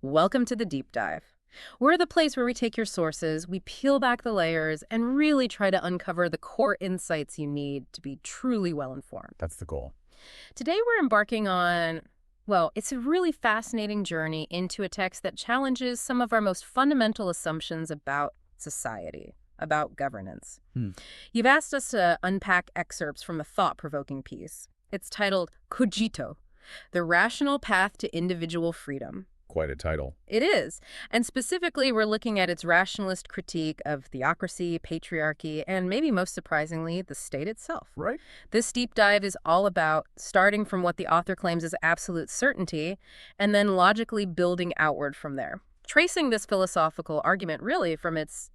Welcome to the Deep Dive. We're the place where we take your sources, we peel back the layers, and really try to uncover the core insights you need to be truly well-informed. That's the goal. Today we're embarking on, well, it's a really fascinating journey into a text that challenges some of our most fundamental assumptions about society, about governance. You've asked us to unpack excerpts from a thought-provoking piece. It's titled Cogito, The Rational Path to Individual Freedom. Quite a title. It is. And specifically, we're looking at its rationalist critique of theocracy, patriarchy, and maybe most surprisingly, the state itself. Right. This deep dive is all about starting from what the author claims is absolute certainty and then logically building outward from there. Tracing this philosophical argument really from its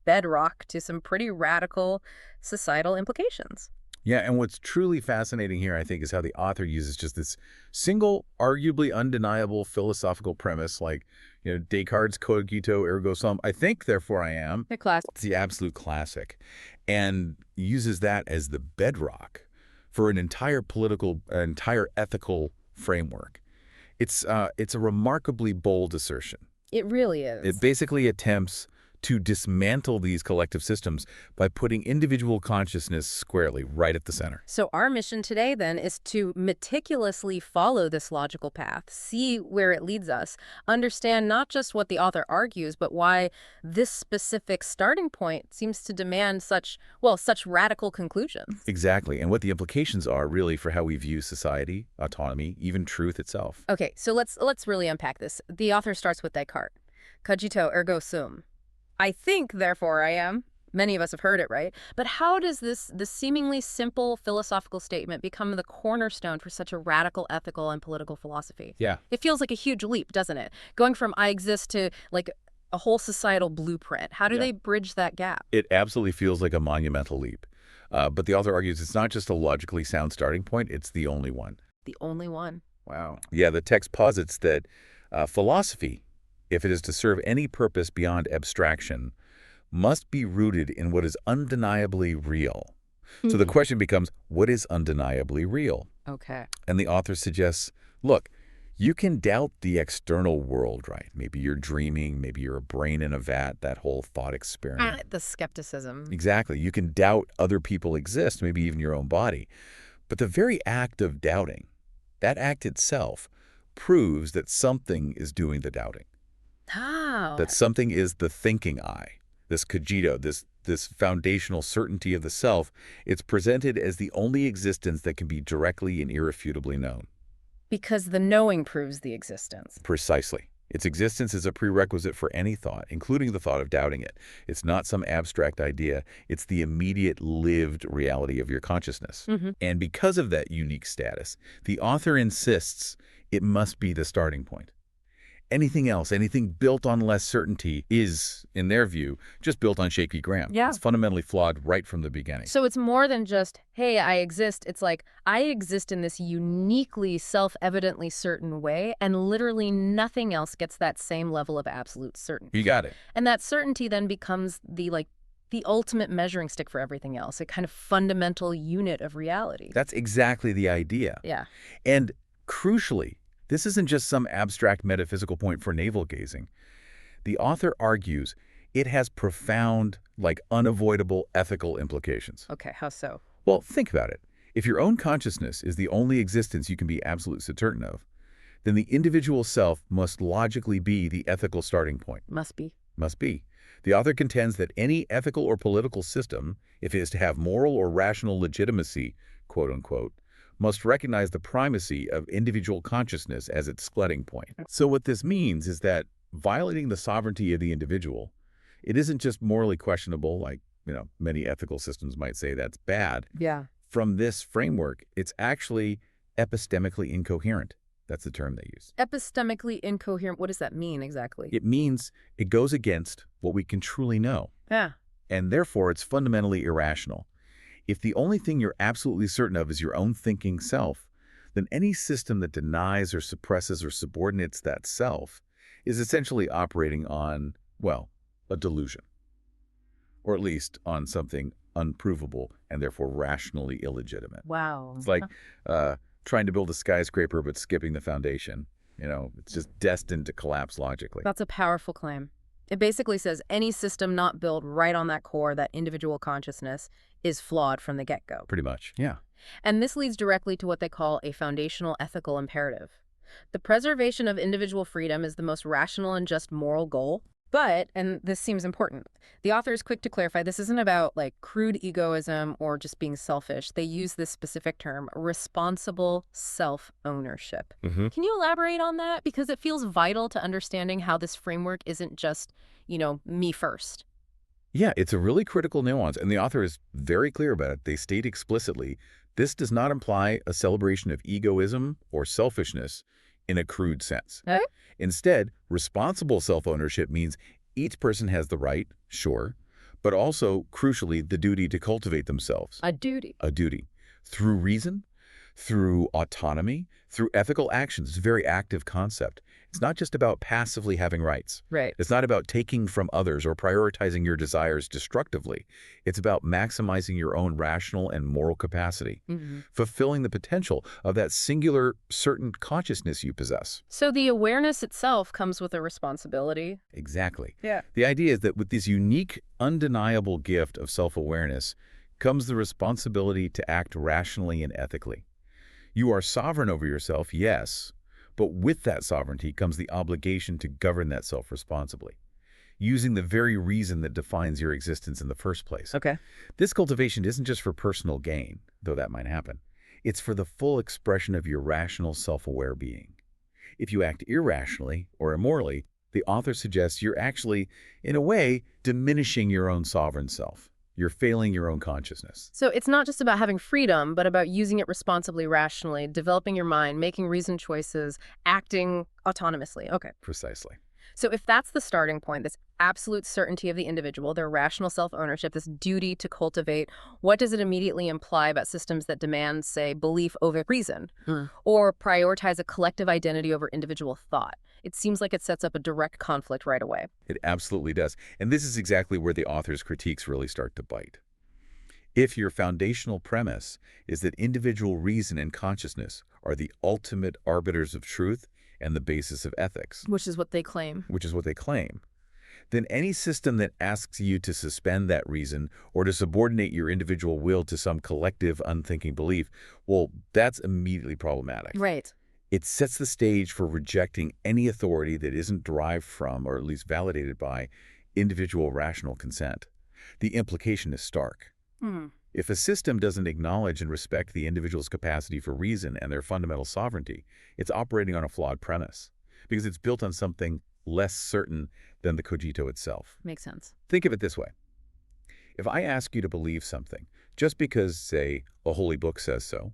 bedrock to some pretty radical societal implications. Yeah, and what's truly fascinating here, I think, is how the author uses just this single, arguably undeniable philosophical premise, like, Descartes' Cogito, ergo sum, I think, therefore I am. The class. It's the absolute classic, and uses that as the bedrock for an entire ethical framework. It's a remarkably bold assertion. It really is. It basically attempts to dismantle these collective systems by putting individual consciousness squarely right at the center. So our mission today, then, is to meticulously follow this logical path, see where it leads us, understand not just what the author argues, but why this specific starting point seems to demand such radical conclusions. Exactly, and what the implications are really for how we view society, autonomy, even truth itself. Okay, so let's really unpack this. The author starts with Descartes. Cogito ergo sum. I think, therefore I am. Many of us have heard it, right? But how does this seemingly simple philosophical statement become the cornerstone for such a radical ethical and political philosophy? Yeah. It feels like a huge leap, doesn't it? Going from I exist to, like, a whole societal blueprint. How do they bridge that gap? It absolutely feels like a monumental leap. But the author argues it's not just a logically sound starting point, it's the only one. The only one. Wow. Yeah, the text posits that philosophy, if it is to serve any purpose beyond abstraction, must be rooted in what is undeniably real. So the question becomes, what is undeniably real? Okay. And the author suggests, look, you can doubt the external world, right? Maybe you're dreaming, maybe you're a brain in a vat, that whole thought experiment. The skepticism. Exactly. You can doubt other people exist, maybe even your own body. But the very act of doubting, that act itself, proves that something is doing the doubting. How? That something is the thinking I, this cogito, this foundational certainty of the self. It's presented as the only existence that can be directly and irrefutably known. Because the knowing proves the existence. Precisely. Its existence is a prerequisite for any thought, including the thought of doubting it. It's not some abstract idea. It's the immediate lived reality of your consciousness. And because of that unique status, the author insists it must be the starting point. Anything else, anything built on less certainty is, in their view, just built on shaky ground. Yeah. It's fundamentally flawed right from the beginning. So it's more than just, hey, I exist. It's like, I exist in this uniquely, self-evidently certain way, and literally nothing else gets that same level of absolute certainty. You got it. And that certainty then becomes the ultimate measuring stick for everything else, a kind of fundamental unit of reality. That's exactly the idea. Yeah. And crucially, this isn't just some abstract metaphysical point for navel-gazing. The author argues it has profound, unavoidable ethical implications. Okay, how so? Well, think about it. If your own consciousness is the only existence you can be absolutely certain of, then the individual self must logically be the ethical starting point. Must be. Must be. The author contends that any ethical or political system, if it is to have moral or rational legitimacy, quote-unquote, must recognize the primacy of individual consciousness as its starting point. So what this means is that violating the sovereignty of the individual, it isn't just morally questionable, like, many ethical systems might say that's bad. Yeah. From this framework, it's actually epistemically incoherent. That's the term they use. Epistemically incoherent. What does that mean exactly? It means it goes against what we can truly know. Yeah. And therefore, it's fundamentally irrational. If the only thing you're absolutely certain of is your own thinking self, then any system that denies or suppresses or subordinates that self is essentially operating on, a delusion. Or at least on something unprovable and therefore rationally illegitimate. Wow. It's like trying to build a skyscraper but skipping the foundation. It's just destined to collapse logically. That's a powerful claim. It basically says any system not built right on that core, that individual consciousness, is flawed from the get-go. Pretty much, yeah. And this leads directly to what they call a foundational ethical imperative. The preservation of individual freedom is the most rational and just moral goal. But, and this seems important, the author is quick to clarify this isn't about crude egoism or just being selfish. They use this specific term, responsible self-ownership. Can you elaborate on that? Because it feels vital to understanding how this framework isn't just, me first. Yeah, it's a really critical nuance, and the author is very clear about it. They state explicitly, this does not imply a celebration of egoism or selfishness in a crude sense. Okay. Instead, responsible self-ownership means each person has the right, sure, but also, crucially, the duty to cultivate themselves. A duty. A duty. Through reason, through autonomy, through ethical actions. It's a very active concept. It's not just about passively having rights. Right. It's not about taking from others or prioritizing your desires destructively. It's about maximizing your own rational and moral capacity, fulfilling the potential of that singular, certain consciousness you possess. So the awareness itself comes with a responsibility. Exactly. Yeah. The idea is that with this unique, undeniable gift of self-awareness comes the responsibility to act rationally and ethically. You are sovereign over yourself, yes, but with that sovereignty comes the obligation to govern that self responsibly, using the very reason that defines your existence in the first place. Okay. This cultivation isn't just for personal gain, though that might happen. It's for the full expression of your rational, self-aware being. If you act irrationally or immorally, the author suggests you're actually, in a way, diminishing your own sovereign self. You're failing your own consciousness. So it's not just about having freedom, but about using it responsibly, rationally, developing your mind, making reasoned choices, acting autonomously. Okay. Precisely. So if that's the starting point, this absolute certainty of the individual, their rational self-ownership, this duty to cultivate, what does it immediately imply about systems that demand, say, belief over reason, or prioritize a collective identity over individual thought? It seems like it sets up a direct conflict right away. It absolutely does. And this is exactly where the author's critiques really start to bite. If your foundational premise is that individual reason and consciousness are the ultimate arbiters of truth and the basis of ethics, Which is what they claim. Then any system that asks you to suspend that reason or to subordinate your individual will to some collective unthinking belief, well, that's immediately problematic. Right. It sets the stage for rejecting any authority that isn't derived from, or at least validated by, individual rational consent. The implication is stark. If a system doesn't acknowledge and respect the individual's capacity for reason and their fundamental sovereignty, it's operating on a flawed premise, because it's built on something less certain than the cogito itself. Makes sense. Think of it this way. If I ask you to believe something just because, say, a holy book says so,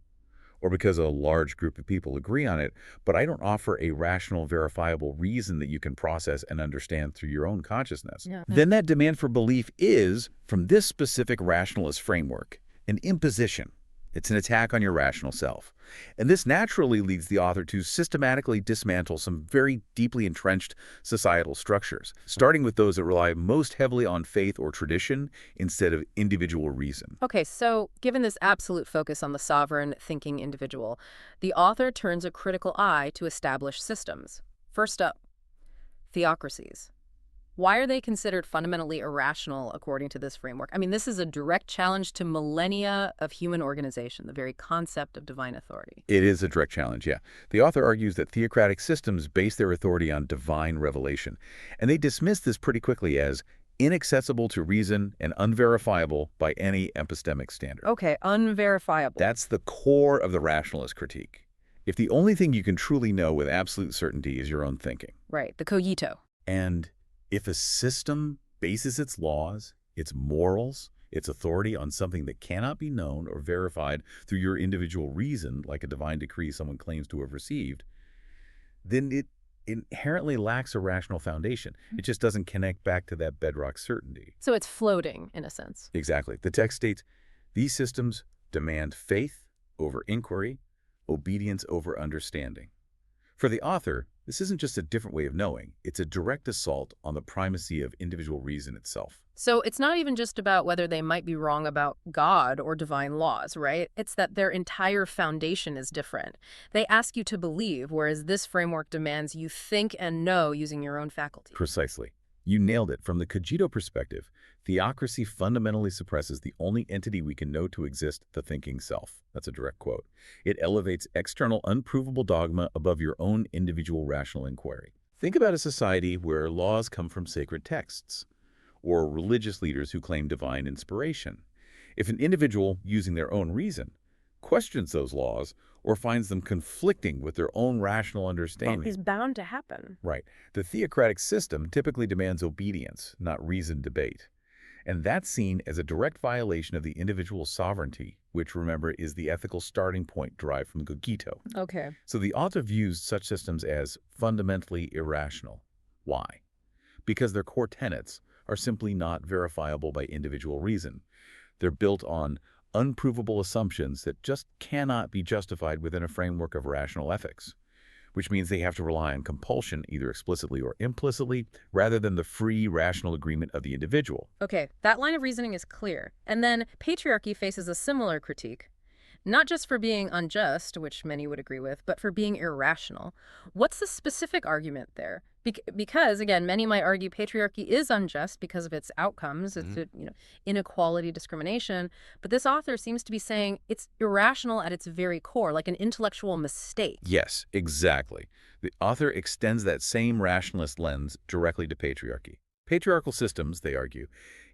or because a large group of people agree on it, but I don't offer a rational, verifiable reason that you can process and understand through your own consciousness, then that demand for belief is, from this specific rationalist framework, an imposition. It's an attack on your rational self. And this naturally leads the author to systematically dismantle some very deeply entrenched societal structures, starting with those that rely most heavily on faith or tradition instead of individual reason. Okay, so given this absolute focus on the sovereign, thinking individual, the author turns a critical eye to established systems. First up, theocracies. Why are they considered fundamentally irrational according to this framework? I mean, this is a direct challenge to millennia of human organization, the very concept of divine authority. It is a direct challenge, yeah. The author argues that theocratic systems base their authority on divine revelation, and they dismiss this pretty quickly as inaccessible to reason and unverifiable by any epistemic standard. Okay, unverifiable. That's the core of the rationalist critique. If the only thing you can truly know with absolute certainty is your own thinking. Right, the cogito. And if a system bases its laws, its morals, its authority on something that cannot be known or verified through your individual reason, like a divine decree someone claims to have received, then it inherently lacks a rational foundation. It just doesn't connect back to that bedrock certainty. So it's floating, in a sense. Exactly. The text states, these systems demand faith over inquiry, obedience over understanding. For the author, This isn't just a different way of knowing. It's a direct assault on the primacy of individual reason itself. So it's not even just about whether they might be wrong about God or divine laws, right? It's that their entire foundation is different. They ask you to believe, whereas this framework demands you think and know using your own faculty. Precisely. You nailed it. From the Cogito perspective, theocracy fundamentally suppresses the only entity we can know to exist, the thinking self. That's a direct quote. It elevates external, unprovable dogma above your own individual rational inquiry. Think about a society where laws come from sacred texts, or religious leaders who claim divine inspiration. If an individual, using their own reason, questions those laws or finds them conflicting with their own rational understanding, Is bound to happen. right, the theocratic system typically demands obedience, not reasoned debate. And that's seen as a direct violation of the individual's sovereignty, which, remember, is the ethical starting point derived from Cogito. Okay. So the author views such systems as fundamentally irrational. Why? Because their core tenets are simply not verifiable by individual reason. They're built on unprovable assumptions that just cannot be justified within a framework of rational ethics, which means they have to rely on compulsion, either explicitly or implicitly, rather than the free, rational agreement of the individual. Okay, that line of reasoning is clear. And then patriarchy faces a similar critique, not just for being unjust, which many would agree with, but for being irrational. What's the specific argument there? Because, again, many might argue patriarchy is unjust because of its outcomes, its inequality, discrimination. But this author seems to be saying it's irrational at its very core, like an intellectual mistake. Yes, exactly. The author extends that same rationalist lens directly to patriarchy. Patriarchal systems, they argue,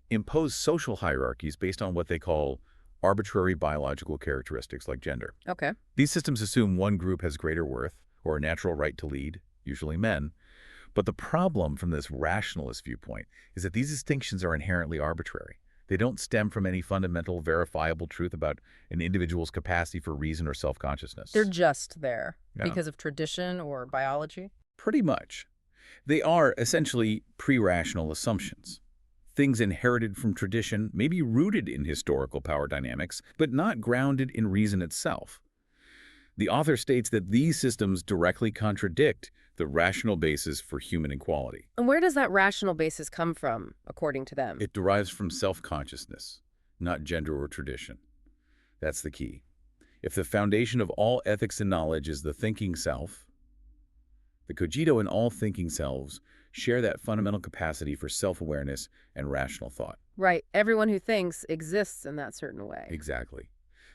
impose social hierarchies based on what they call arbitrary biological characteristics like gender. Okay. These systems assume one group has greater worth or a natural right to lead, usually men. But the problem from this rationalist viewpoint is that these distinctions are inherently arbitrary. They don't stem from any fundamental, verifiable truth about an individual's capacity for reason or self-consciousness. They're just there Yeah. because of tradition or biology? Pretty much. They are essentially pre-rational assumptions. Things inherited from tradition, maybe rooted in historical power dynamics, but not grounded in reason itself. The author states that these systems directly contradict the rational basis for human equality. And where does that rational basis come from, according to them? It derives from self-consciousness, not gender or tradition. That's the key. If the foundation of all ethics and knowledge is the thinking self, the Cogito and all thinking selves share that fundamental capacity for self-awareness and rational thought. Right. Everyone who thinks exists in that certain way. Exactly.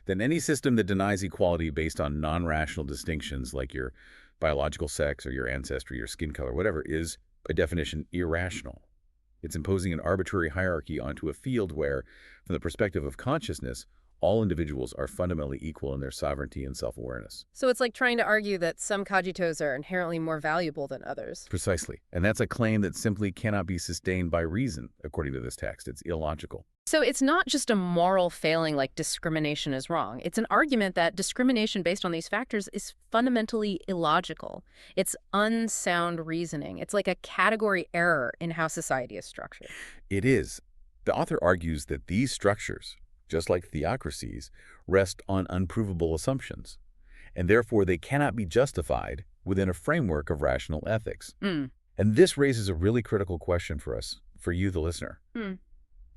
Then any system that denies equality based on non-rational distinctions like your biological sex or your ancestry, your skin color, whatever, is, by definition, irrational. It's imposing an arbitrary hierarchy onto a field where, from the perspective of consciousness, all individuals are fundamentally equal in their sovereignty and self-awareness. So it's like trying to argue that some cogitos are inherently more valuable than others. Precisely. And that's a claim that simply cannot be sustained by reason, according to this text. It's illogical. So it's not just a moral failing like discrimination is wrong. It's an argument that discrimination based on these factors is fundamentally illogical. It's unsound reasoning. It's like a category error in how society is structured. It is. The author argues that these structures, just like theocracies, rest on unprovable assumptions, and therefore they cannot be justified within a framework of rational ethics. And this raises a really critical question for us, for you, the listener.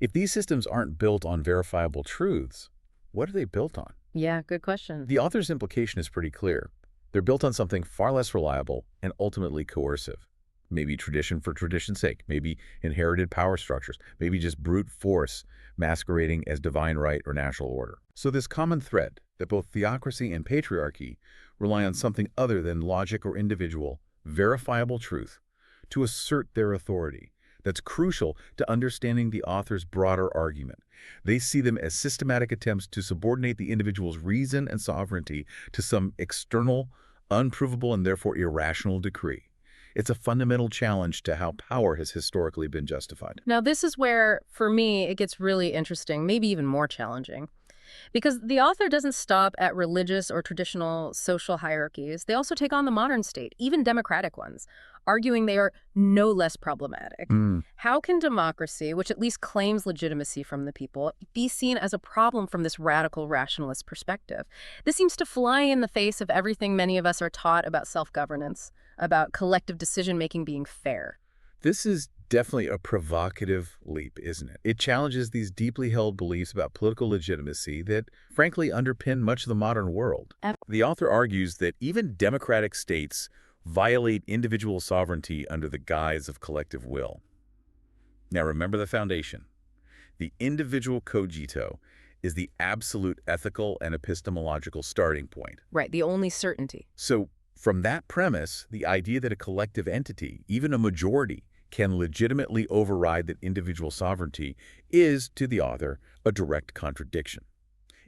If these systems aren't built on verifiable truths, what are they built on? Yeah, good question. The author's implication is pretty clear. They're built on something far less reliable and ultimately coercive. Maybe tradition for tradition's sake, maybe inherited power structures, maybe just brute force masquerading as divine right or natural order. So this common thread that both theocracy and patriarchy rely on something other than logic or individual, verifiable truth to assert their authority. That's crucial to understanding the author's broader argument. They see them as systematic attempts to subordinate the individual's reason and sovereignty to some external, unprovable, and therefore irrational decree. It's a fundamental challenge to how power has historically been justified. Now, this is where, for me, it gets really interesting, maybe even more challenging. Because the author doesn't stop at religious or traditional social hierarchies. They also take on the modern state, even democratic ones, arguing they are no less problematic. How can democracy, which at least claims legitimacy from the people, be seen as a problem from this radical rationalist perspective? This seems to fly in the face of everything many of us are taught about self-governance, about collective decision-making being fair. This is definitely a provocative leap, isn't it? It challenges these deeply held beliefs about political legitimacy that, frankly, underpin much of the modern world. The author argues that even democratic states violate individual sovereignty under the guise of collective will. Now, remember the foundation. The individual cogito is the absolute ethical and epistemological starting point. Right, the only certainty. So, from that premise, the idea that a collective entity, even a majority, can legitimately override that individual sovereignty is, to the author, a direct contradiction.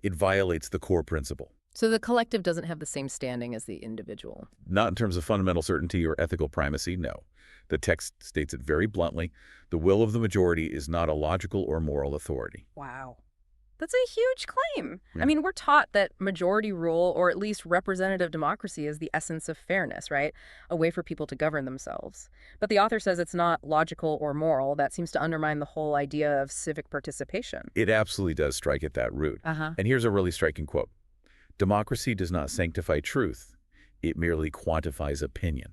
It violates the core principle. So the collective doesn't have the same standing as the individual. Not in terms of fundamental certainty or ethical primacy, no. The text states it very bluntly. The will of the majority is not a logical or moral authority. Wow. That's a huge claim. Yeah. I mean, we're taught that majority rule, or at least representative democracy, is the essence of fairness, right? A way for people to govern themselves. But the author says it's not logical or moral. That seems to undermine the whole idea of civic participation. It absolutely does strike at that root. And here's a really striking quote. Democracy does not sanctify truth. It merely quantifies opinion.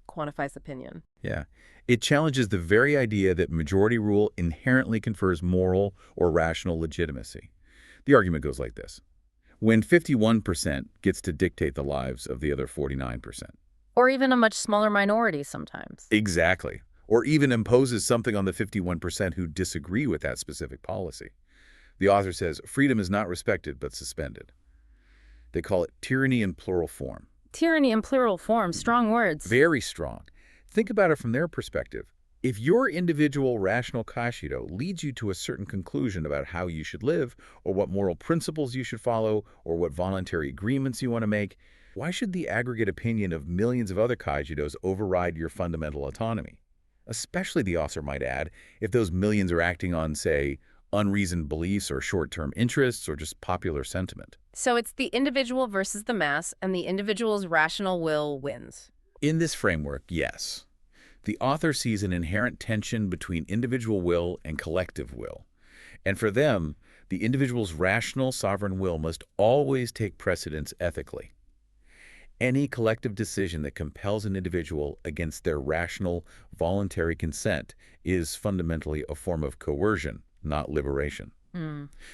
Quantifies opinion. Yeah. It challenges the very idea that majority rule inherently confers moral or rational legitimacy. The argument goes like this. When 51% gets to dictate the lives of the other 49%. Or even a much smaller minority sometimes. Exactly. Or even imposes something on the 51% who disagree with that specific policy. The author says freedom is not respected but suspended. They call it tyranny in plural form. Tyranny in plural form, strong words. Very strong. Think about it from their perspective. If your individual rational Cogito leads you to a certain conclusion about how you should live, or what moral principles you should follow, or what voluntary agreements you want to make, why should the aggregate opinion of millions of other Cogitos override your fundamental autonomy? Especially, the author might add, if those millions are acting on, say, unreasoned beliefs or short-term interests or just popular sentiment. So it's the individual versus the mass, and the individual's rational will wins. In this framework, yes. The author sees an inherent tension between individual will and collective will. And for them, the individual's rational sovereign will must always take precedence ethically. Any collective decision that compels an individual against their rational, voluntary consent is fundamentally a form of coercion, not liberation.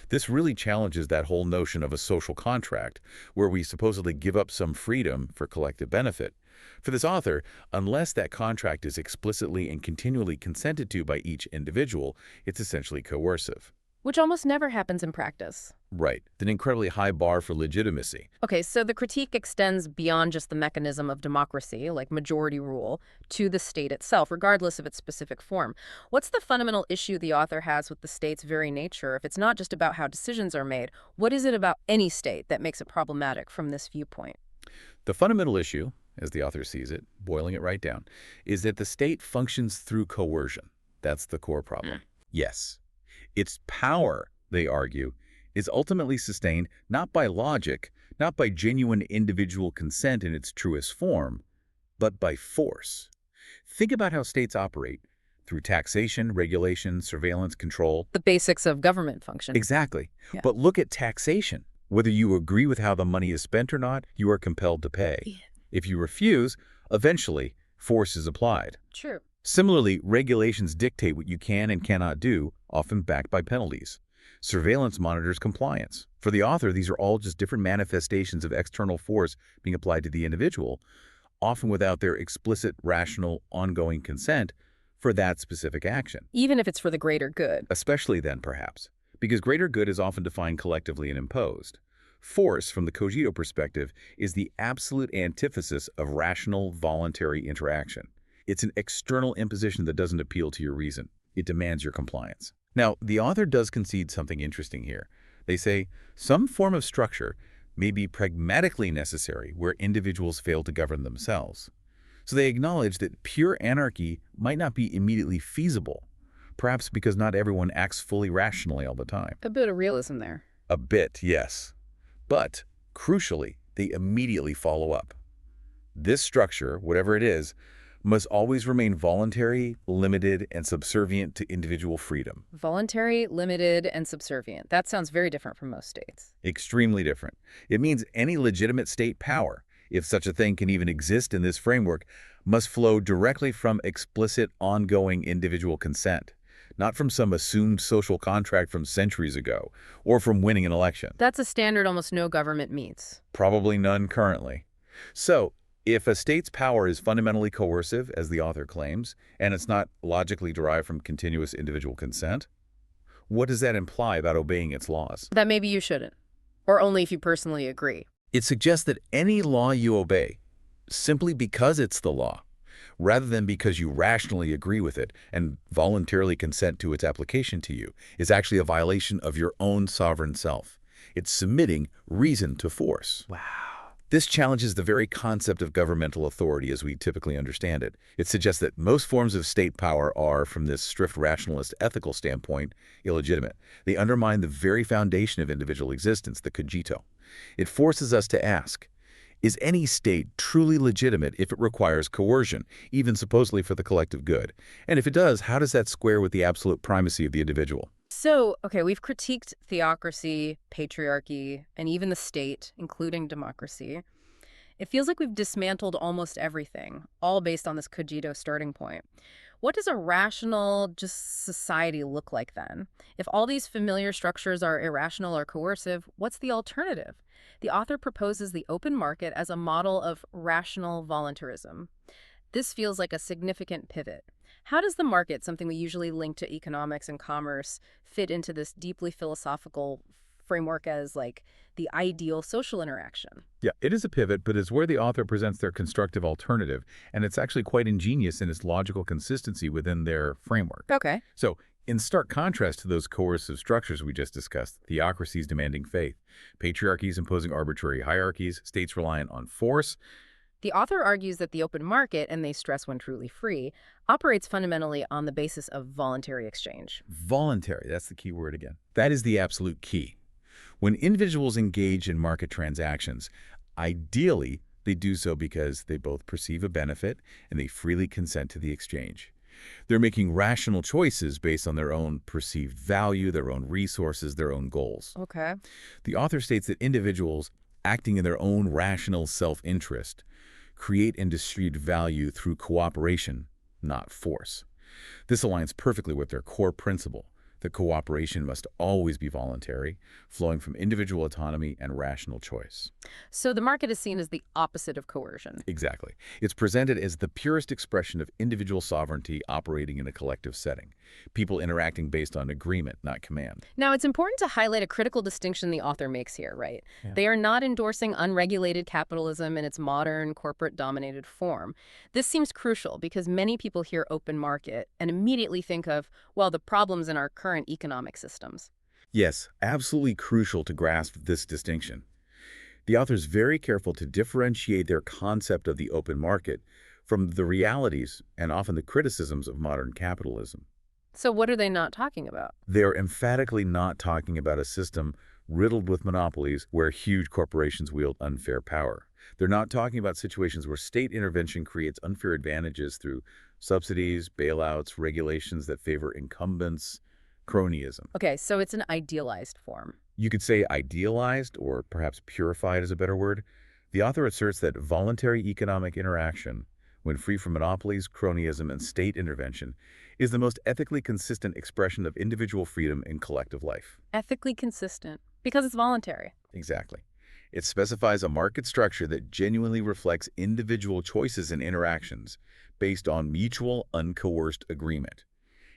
This really challenges that whole notion of a social contract, where we supposedly give up some freedom for collective benefit. For this author, unless that contract is explicitly and continually consented to by each individual, it's essentially coercive. Which almost never happens in practice. Right. An incredibly high bar for legitimacy. Okay, so the critique extends beyond just the mechanism of democracy, like majority rule, to the state itself, regardless of its specific form. What's the fundamental issue the author has with the state's very nature? If it's not just about how decisions are made, what is it about any state that makes it problematic from this viewpoint? The fundamental issue, as the author sees it, boiling it right down, is that the state functions through coercion. That's the core problem. Yes. Its power, they argue, is ultimately sustained not by logic, not by genuine individual consent in its truest form, but by force. Think about how states operate through taxation, regulation, surveillance, control. The basics of government function. Exactly. Yeah. But look at taxation. Whether you agree with how the money is spent or not, you are compelled to pay. If you refuse, eventually, force is applied. True. Similarly, regulations dictate what you can and cannot do, often backed by penalties. Surveillance monitors compliance. For the author, these are all just different manifestations of external force being applied to the individual, often without their explicit, rational, ongoing consent for that specific action. Even if it's for the greater good. Especially then, perhaps, because greater good is often defined collectively and imposed. Force, from the Cogito perspective, is the absolute antithesis of rational, voluntary interaction. It's an external imposition that doesn't appeal to your reason. It demands your compliance. Now, the author does concede something interesting here. They say, some form of structure may be pragmatically necessary where individuals fail to govern themselves. So they acknowledge that pure anarchy might not be immediately feasible, perhaps because not everyone acts fully rationally all the time. A bit of realism there. A bit, yes. But, crucially, they immediately follow up. This structure, whatever it is, must always remain voluntary, limited, and subservient to individual freedom. Voluntary, limited, and subservient. That sounds very different from most states. Extremely different. It means any legitimate state power, if such a thing can even exist in this framework, must flow directly from explicit, ongoing individual consent, not from some assumed social contract from centuries ago, or from winning an election. That's a standard almost no government meets. Probably none currently. So, if a state's power is fundamentally coercive, as the author claims, and it's not logically derived from continuous individual consent, what does that imply about obeying its laws? That maybe you shouldn't, or only if you personally agree. It suggests that any law you obey, simply because it's the law, rather than because you rationally agree with it and voluntarily consent to its application to you, is actually a violation of your own sovereign self. It's submitting reason to force. Wow. This challenges the very concept of governmental authority as we typically understand it. It suggests that most forms of state power are, from this strict rationalist ethical standpoint, illegitimate. They undermine the very foundation of individual existence, the cogito. It forces us to ask, is any state truly legitimate if it requires coercion, even supposedly for the collective good? And if it does, how does that square with the absolute primacy of the individual? So, okay, we've critiqued theocracy, patriarchy, and even the state, including democracy. It feels like we've dismantled almost everything, all based on this Cogito starting point. What does a rational, just society look like then? If all these familiar structures are irrational or coercive, what's the alternative? The author proposes the open market as a model of rational voluntarism. This feels like a significant pivot. How does the market, something we usually link to economics and commerce, fit into this deeply philosophical framework as like the ideal social interaction? Yeah, it is a pivot, but it's where the author presents their constructive alternative, and it's actually quite ingenious in its logical consistency within their framework. Okay. So, in stark contrast to those coercive structures we just discussed, theocracies demanding faith, patriarchies imposing arbitrary hierarchies, states reliant on force, The author argues that the open market, and they stress when truly free, operates fundamentally on the basis of voluntary exchange. voluntary, that's the key word again. That is the absolute key. When individuals engage in market transactions, ideally, they do so because they both perceive a benefit and they freely consent to the exchange. They're making rational choices based on their own perceived value, their own resources, their own goals. Okay. The author states that individuals, acting in their own rational self-interest, create and distribute value through cooperation, not force. This aligns perfectly with their core principle, that cooperation must always be voluntary, flowing from individual autonomy and rational choice. So the market is seen as the opposite of coercion. Exactly. It's presented as the purest expression of individual sovereignty operating in a collective setting, people interacting based on agreement, not command. Now, it's important to highlight a critical distinction the author makes here, right? Yeah. They are not endorsing unregulated capitalism in its modern, corporate-dominated form. This seems crucial because many people hear open market and immediately think of, well, the problems in our current economic systems. Yes, absolutely crucial to grasp this distinction. The author is very careful to differentiate their concept of the open market from the realities and often the criticisms of modern capitalism. So what are they not talking about? They're emphatically not talking about a system riddled with monopolies where huge corporations wield unfair power. They're not talking about situations where state intervention creates unfair advantages through subsidies, bailouts, regulations that favor incumbents, cronyism. Okay, so it's an idealized form. You could say idealized, or perhaps purified is a better word. The author asserts that voluntary economic interaction, when free from monopolies, cronyism, and state intervention, is the most ethically consistent expression of individual freedom in collective life. Ethically consistent, because it's voluntary. Exactly. It specifies a market structure that genuinely reflects individual choices and interactions based on mutual, uncoerced agreement.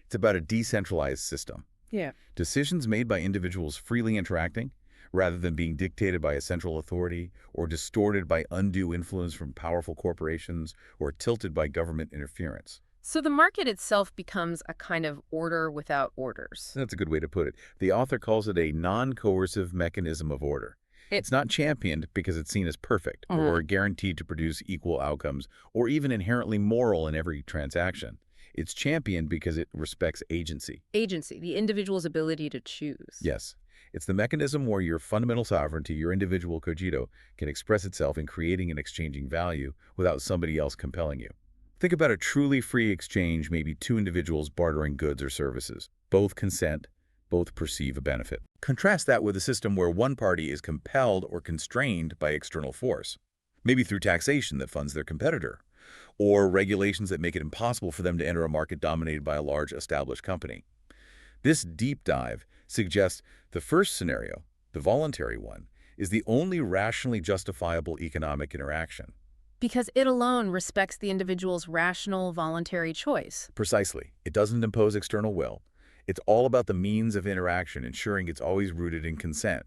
It's about a decentralized system. Yeah. Decisions made by individuals freely interacting, rather than being dictated by a central authority or distorted by undue influence from powerful corporations or tilted by government interference. So the market itself becomes a kind of order without orders. That's a good way to put it. The author calls it a non-coercive mechanism of order. It's not championed because it's seen as perfect or guaranteed to produce equal outcomes or even inherently moral in every transaction. It's championed because it respects agency. Agency, the individual's ability to choose. Yes. It's the mechanism where your fundamental sovereignty, your individual cogito, can express itself in creating and exchanging value without somebody else compelling you. Think about a truly free exchange, maybe two individuals bartering goods or services. Both consent, both perceive a benefit. Contrast that with a system where one party is compelled or constrained by external force. maybe through taxation that funds their competitor, or regulations that make it impossible for them to enter a market dominated by a large established company. This deep dive suggests the first scenario, the voluntary one, is the only rationally justifiable economic interaction. Because it alone respects the individual's rational, voluntary choice. Precisely. It doesn't impose external will. It's all about the means of interaction, ensuring it's always rooted in consent.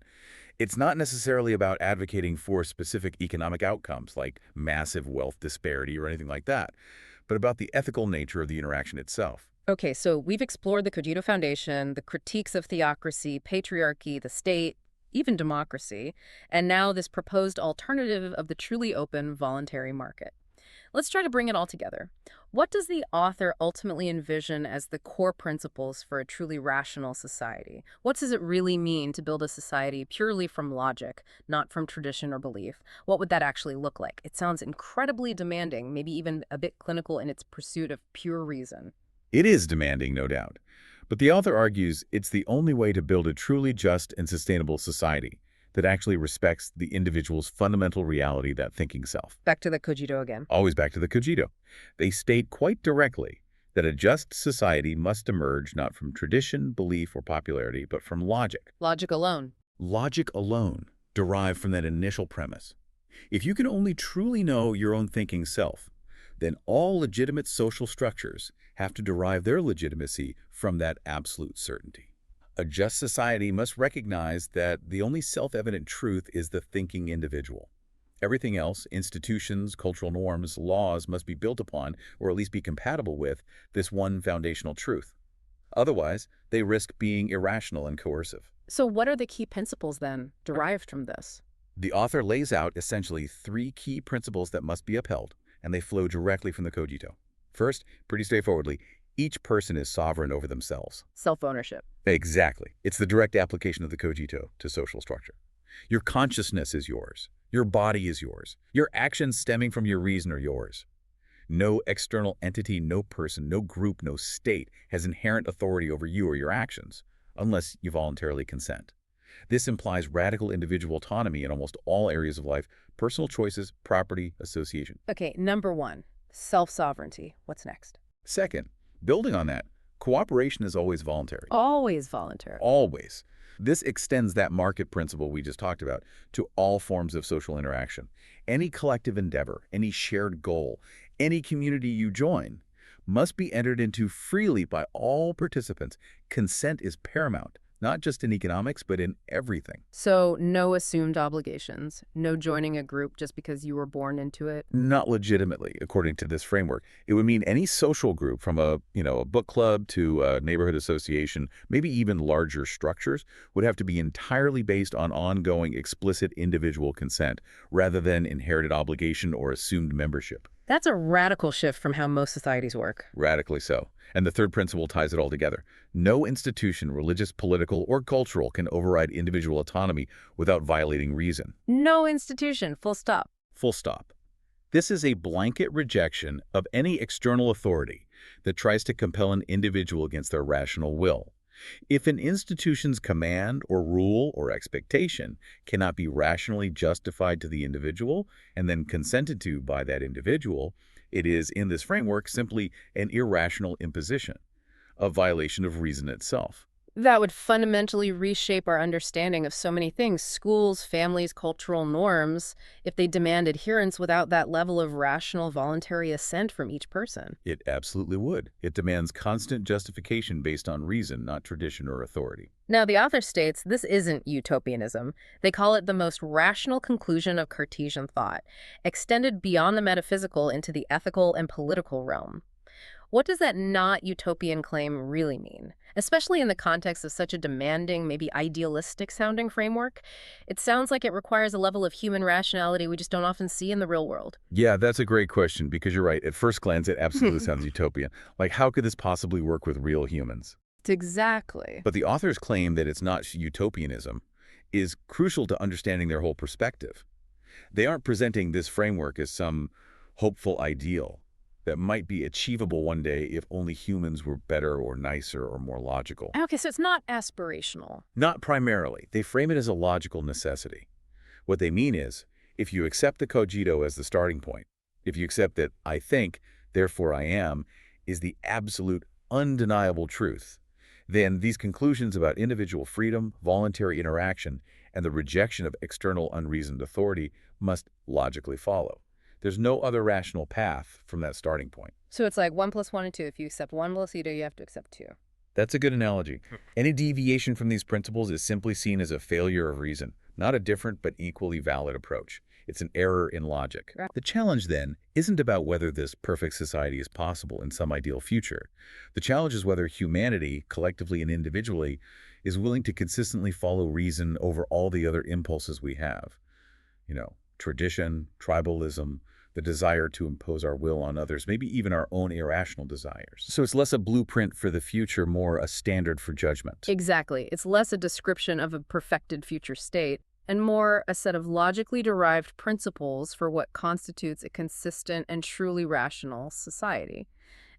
It's not necessarily about advocating for specific economic outcomes like massive wealth disparity or anything like that, but about the ethical nature of the interaction itself. Okay, so we've explored the Cogito Foundation, the critiques of theocracy, patriarchy, the state, even democracy, and now this proposed alternative of the truly open voluntary market. Let's try to bring it all together. What does the author ultimately envision as the core principles for a truly rational society? What does it really mean to build a society purely from logic, not from tradition or belief? What would that actually look like? It sounds incredibly demanding, maybe even a bit clinical in its pursuit of pure reason. It is demanding, no doubt. But the author argues it's the only way to build a truly just and sustainable society that actually respects the individual's fundamental reality, that thinking self. Back to the Cogito again. Always back to the Cogito. They state quite directly that a just society must emerge not from tradition, belief, or popularity, but from logic. Logic alone. Logic alone, derived from that initial premise. If you can only truly know your own thinking self, then all legitimate social structures have to derive their legitimacy from that absolute certainty. A just society must recognize that the only self-evident truth is the thinking individual. Everything else, institutions, cultural norms, laws, must be built upon, or at least be compatible with, this one foundational truth. Otherwise, they risk being irrational and coercive. So what are the key principles, then, derived from this? The author lays out essentially 3 key principles that must be upheld, and they flow directly from the Cogito. First, pretty straightforwardly, each person is sovereign over themselves. Self-ownership. Exactly. It's the direct application of the Cogito to social structure. Your consciousness is yours. Your body is yours. Your actions stemming from your reason are yours. No external entity, no person, no group, no state has inherent authority over you or your actions, unless you voluntarily consent. This implies radical individual autonomy in almost all areas of life: personal choices, property, association. Okay, number 1, self-sovereignty. What's next? Second, building on that, cooperation is always voluntary. Always voluntary. Always. This extends that market principle we just talked about to all forms of social interaction. Any collective endeavor, any shared goal, any community you join must be entered into freely by all participants. Consent is paramount, not just in economics, but in everything. So no assumed obligations, no joining a group just because you were born into it? Not legitimately, according to this framework. It would mean any social group, from a book club to a neighborhood association, maybe even larger structures, would have to be entirely based on ongoing explicit individual consent rather than inherited obligation or assumed membership. That's a radical shift from how most societies work. Radically so. And the third principle ties it all together. No institution, religious, political, or cultural, can override individual autonomy without violating reason. No institution, full stop. Full stop. This is a blanket rejection of any external authority that tries to compel an individual against their rational will. If an institution's command or rule or expectation cannot be rationally justified to the individual and then consented to by that individual, it is, in this framework, simply an irrational imposition, a violation of reason itself. That would fundamentally reshape our understanding of so many things: schools, families, cultural norms, if they demand adherence without that level of rational, voluntary assent from each person. It absolutely would. It demands constant justification based on reason, not tradition or authority. Now, the author states this isn't utopianism. They call it the most rational conclusion of Cartesian thought, extended beyond the metaphysical into the ethical and political realm. What does that not utopian claim really mean? Especially in the context of such a demanding, maybe idealistic-sounding framework? It sounds like it requires a level of human rationality we just don't often see in the real world. Yeah, that's a great question, because you're right. At first glance, it absolutely sounds utopian. Like, how could this possibly work with real humans? Exactly. But the author's claim that it's not utopianism is crucial to understanding their whole perspective. They aren't presenting this framework as some hopeful ideal that might be achievable one day if only humans were better or nicer or more logical. Okay, so it's not aspirational. Not primarily. They frame it as a logical necessity. What they mean is, If you accept the cogito as the starting point, if you accept that I think, therefore I am, is the absolute, undeniable truth, then these conclusions about individual freedom, voluntary interaction, and the rejection of external unreasoned authority must logically follow. There's no other rational path from that starting point. So it's like 1 plus 1 and 2. If you accept 1 plus you have to accept 2. That's a good analogy. Any deviation from these principles is simply seen as a failure of reason, not a different but equally valid approach. It's an error in logic. Right. The challenge, then, isn't about whether this perfect society is possible in some ideal future. The challenge is whether humanity, collectively and individually, is willing to consistently follow reason over all the other impulses we have. Tradition, tribalism, the desire to impose our will on others, maybe even our own irrational desires. So it's less a blueprint for the future, more a standard for judgment. Exactly. It's less a description of a perfected future state and more a set of logically derived principles for what constitutes a consistent and truly rational society.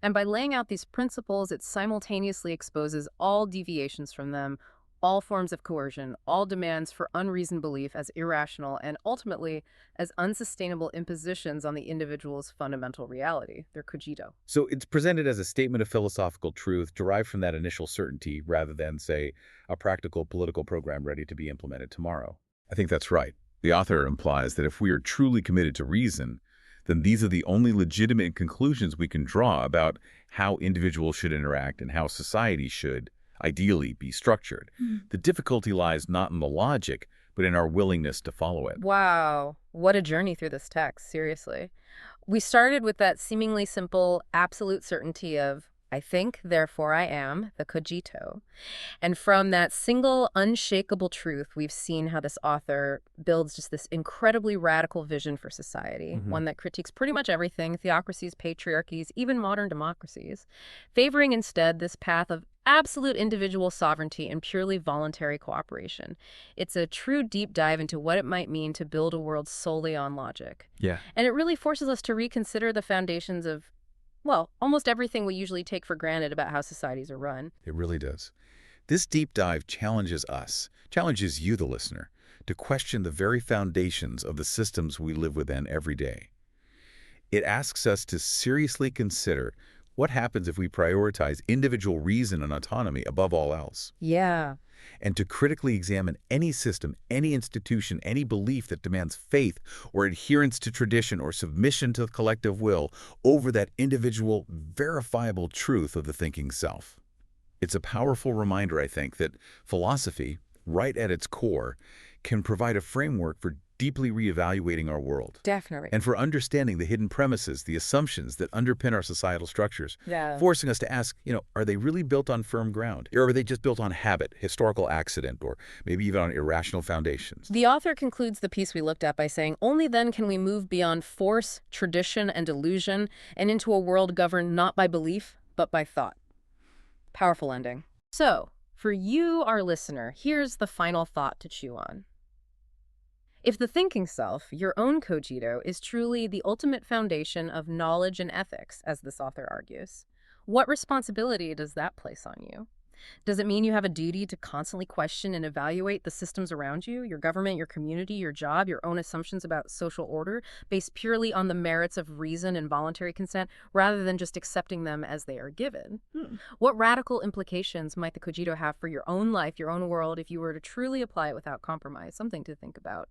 And by laying out these principles, it simultaneously exposes all deviations from them, all forms of coercion, all demands for unreasoned belief as irrational, and ultimately as unsustainable impositions on the individual's fundamental reality, their cogito. So it's presented as a statement of philosophical truth derived from that initial certainty rather than, say, a practical political program ready to be implemented tomorrow. I think that's right. The author implies that if we are truly committed to reason, then these are the only legitimate conclusions we can draw about how individuals should interact and how society should, ideally, be structured. The difficulty lies not in the logic, but in our willingness to follow it. Wow, what a journey through this text, seriously. We started with that seemingly simple, absolute certainty of, I think, therefore I am, the cogito. And from that single, unshakable truth, we've seen how this author builds just this incredibly radical vision for society, one that critiques pretty much everything, theocracies, patriarchies, even modern democracies, favoring instead this path of absolute individual sovereignty and purely voluntary cooperation. It's a true deep dive into what it might mean to build a world solely on logic. Yeah. And it really forces us to reconsider the foundations of, well, almost everything we usually take for granted about how societies are run. It really does. This deep dive challenges us, challenges you, the listener, to question the very foundations of the systems we live within every day. It asks us to seriously consider what happens if we prioritize individual reason and autonomy above all else. Yeah. And to critically examine any system, any institution, any belief that demands faith or adherence to tradition or submission to the collective will over that individual, verifiable truth of the thinking self. It's a powerful reminder, I think, that philosophy, right at its core, can provide a framework for deeply reevaluating our world. Definitely. And for understanding the hidden premises, the assumptions that underpin our societal structures, forcing us to ask, are they really built on firm ground? Or are they just built on habit, historical accident, or maybe even on irrational foundations? The author concludes the piece we looked at by saying, only then can we move beyond force, tradition, and illusion, and into a world governed not by belief, but by thought. Powerful ending. So, for you, our listener, here's the final thought to chew on. If the thinking self, your own cogito, is truly the ultimate foundation of knowledge and ethics, as this author argues, what responsibility does that place on you? Does it mean you have a duty to constantly question and evaluate the systems around you, your government, your community, your job, your own assumptions about social order, based purely on the merits of reason and voluntary consent, rather than just accepting them as they are given? What radical implications might the cogito have for your own life, your own world, if you were to truly apply it without compromise? Something to think about.